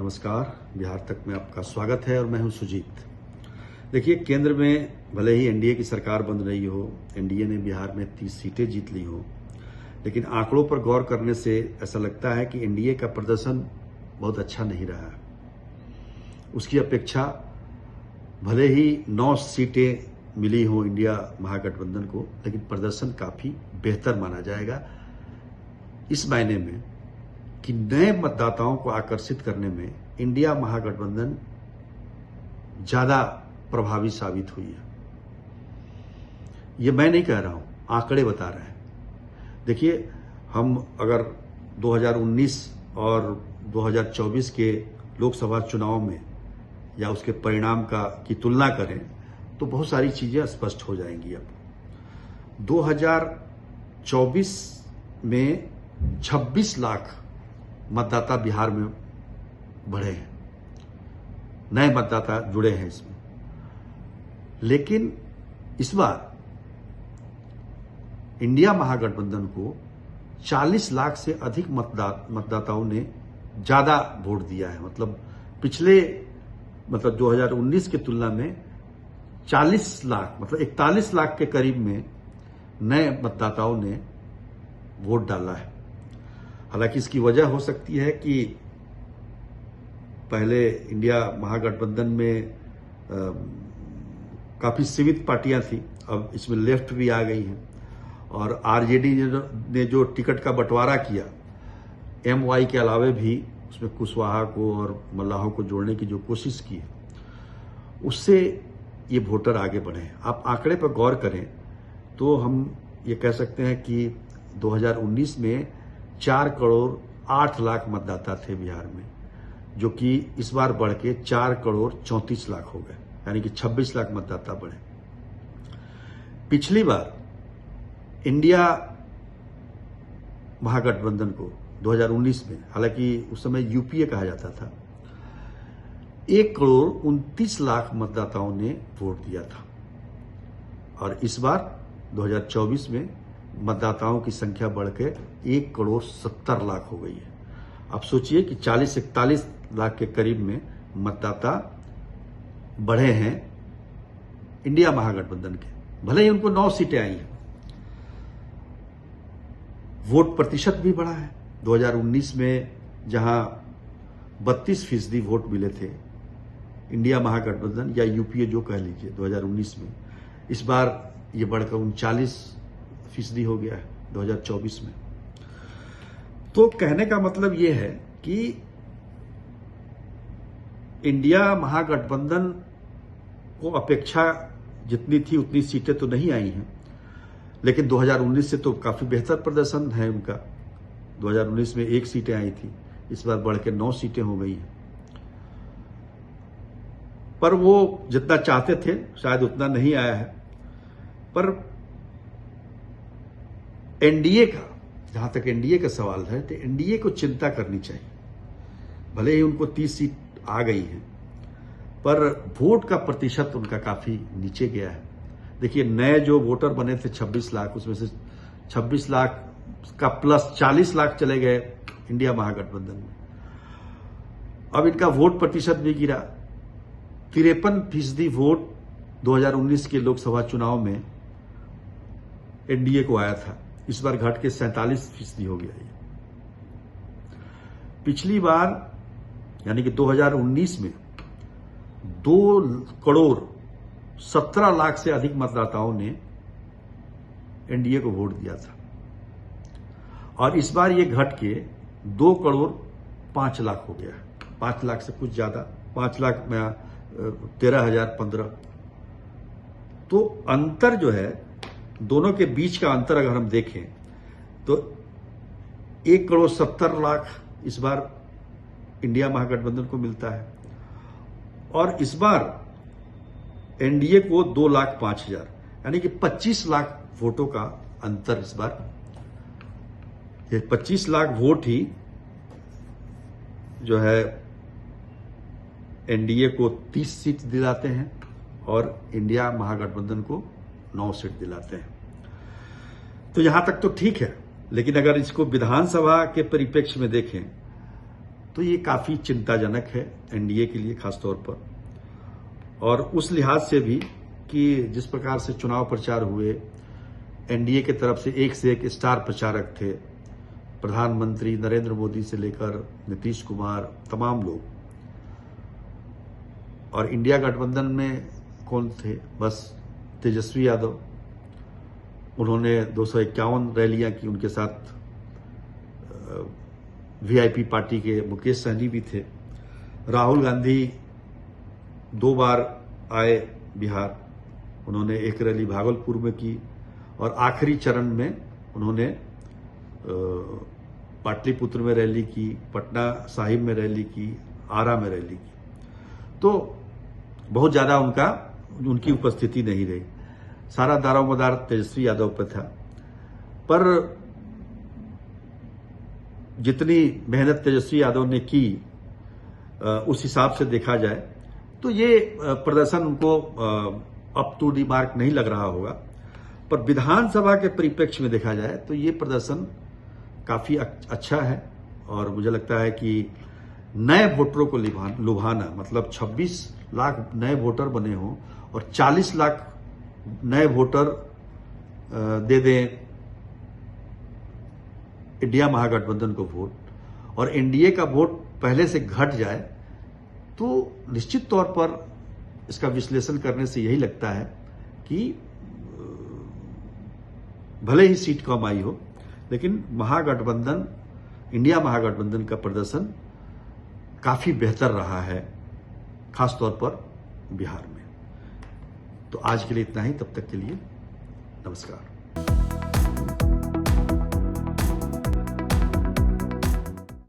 नमस्कार। बिहार तक में आपका स्वागत है और मैं हूं सुजीत। देखिए, केंद्र में भले ही एनडीए की सरकार बन रही हो, एनडीए ने बिहार में 30 सीटें जीत ली हो, लेकिन आंकड़ों पर गौर करने से ऐसा लगता है कि एनडीए का प्रदर्शन बहुत अच्छा नहीं रहा है। उसकी अपेक्षा भले ही 9 सीटें मिली हो इंडिया महागठबंधन को, लेकिन प्रदर्शन काफी बेहतर माना जाएगा इस मायने में कि नए मतदाताओं को आकर्षित करने में इंडिया महागठबंधन ज्यादा प्रभावी साबित हुई है। ये मैं नहीं कह रहा हूं, आंकड़े बता रहे हैं। देखिए, हम अगर 2019 और 2024 के लोकसभा चुनाव में या उसके परिणाम की तुलना करें तो बहुत सारी चीजें स्पष्ट हो जाएंगी। अब 2024 में 26 लाख मतदाता बिहार में बढ़े हैं, नए मतदाता जुड़े हैं इसमें। लेकिन इस बार इंडिया महागठबंधन को 40 लाख से अधिक मतदाताओं ने ज्यादा वोट दिया है। मतलब 2019 की तुलना में 40 लाख, मतलब 41 लाख के करीब में नए मतदाताओं ने वोट डाला है। हालांकि इसकी वजह हो सकती है कि पहले इंडिया महागठबंधन में काफी सीमित पार्टियां थी, अब इसमें लेफ्ट भी आ गई हैं और आरजेडी ने जो टिकट का बंटवारा किया, एमवाई के अलावे भी उसमें कुशवाहा को और मल्लाहों को जोड़ने की जो कोशिश की है, उससे ये वोटर आगे बढ़े हैं। आप आंकड़े पर गौर करें तो हम ये कह सकते हैं कि 2019 में 4 करोड़ 8 लाख मतदाता थे बिहार में, जो कि इस बार बढ़ के 4 करोड़ 34 लाख हो गए, यानी कि 26 लाख मतदाता बढ़े। पिछली बार इंडिया महागठबंधन को 2019 में, हालांकि उस समय यूपीए कहा जाता था, 1 करोड़ 29 लाख मतदाताओं ने वोट दिया था और इस बार 2024 में मतदाताओं की संख्या बढ़ के 1 करोड़ 70 लाख हो गई है। आप सोचिए कि 40-41 लाख के करीब में मतदाता बढ़े हैं इंडिया महागठबंधन के। भले ही उनको 9 सीटें आई हैं, वोट प्रतिशत भी बढ़ा है। 2019 में जहां 32% वोट मिले थे इंडिया महागठबंधन या यूपीए जो कह लीजिए 2019 में, इस बार ये बढ़कर 39% हो गया है 2024 में। तो कहने का मतलब ये है कि इंडिया महागठबंधन को अपेक्षा जितनी थी उतनी सीटें तो नहीं आई हैं, लेकिन 2019 से तो काफी बेहतर प्रदर्शन है उनका। 2019 में 1 सीटें आई थी, इस बार बढ़ के 9 सीटें हो गई हैं। पर वो जितना चाहते थे शायद उतना नहीं आया है। पर एनडीए का, जहां तक एनडीए का सवाल है, तो एनडीए को चिंता करनी चाहिए। भले ही उनको 30 सीट आ गई है, पर वोट का प्रतिशत उनका काफी नीचे गया है। देखिए, नए जो वोटर बने थे 26 लाख, उसमें से 26 लाख का प्लस 40 लाख चले गए इंडिया महागठबंधन में। अब इनका वोट प्रतिशत भी गिरा। 53% वोट 2019 के लोकसभा चुनाव में एनडीए को आया था, इस बार घट के 47% हो गया। पिछली बार यानी कि 2019 में 2 करोड़ 17 लाख से अधिक मतदाताओं ने एनडीए को वोट दिया था और इस बार ये घट के 2 करोड़ 5 लाख हो गया है। 5 लाख से कुछ ज्यादा, 5 लाख में 13,015। तो अंतर जो है, दोनों के बीच का अंतर अगर हम देखें तो 1 करोड़ 70 लाख इस बार इंडिया महागठबंधन को मिलता है और इस बार एनडीए को 2,05,000, यानी कि 25 लाख वोटों का अंतर इस बार। ये 25 लाख वोट ही जो है एनडीए को 30 सीट दिलाते हैं और इंडिया महागठबंधन को 9 सीट दिलाते हैं। तो यहां तक तो ठीक है, लेकिन अगर इसको विधानसभा के परिप्रेक्ष्य में देखें तो ये काफ़ी चिंताजनक है एनडीए के लिए खासतौर पर, और उस लिहाज से भी कि जिस प्रकार से चुनाव प्रचार हुए, एनडीए की तरफ से एक स्टार प्रचारक थे, प्रधानमंत्री नरेंद्र मोदी से लेकर नीतीश कुमार, तमाम लोग। और इंडिया गठबंधन में कौन थे? बस तेजस्वी यादव, उन्होंने 251 रैलियां की, उनके साथ वीआईपी पार्टी के मुकेश सहनी भी थे। राहुल गांधी 2 बार आए बिहार, उन्होंने एक रैली भागलपुर में की और आखिरी चरण में उन्होंने पाटलिपुत्र में रैली की, पटना साहिब में रैली की, आरा में रैली की। तो बहुत ज्यादा उनकी उपस्थिति नहीं रही, सारा दारोमदार तेजस्वी यादव पर था। पर जितनी मेहनत तेजस्वी यादव ने की, उस हिसाब से देखा जाए तो ये प्रदर्शन उनको अप टू दी मार्क नहीं लग रहा होगा। पर विधानसभा के परिप्रेक्ष्य में देखा जाए तो ये प्रदर्शन काफी अच्छा है, और मुझे लगता है कि नए वोटरों को लुभाना, मतलब 26 लाख नए वोटर बने हों और 40 लाख नए वोटर दे दें इंडिया महागठबंधन को वोट, और एनडीए का वोट पहले से घट जाए, तो निश्चित तौर पर इसका विश्लेषण करने से यही लगता है कि भले ही सीट कम आई हो, लेकिन महागठबंधन, इंडिया महागठबंधन का प्रदर्शन काफी बेहतर रहा है, खासतौर पर बिहार में। तो आज के लिए इतना ही, तब तक के लिए नमस्कार।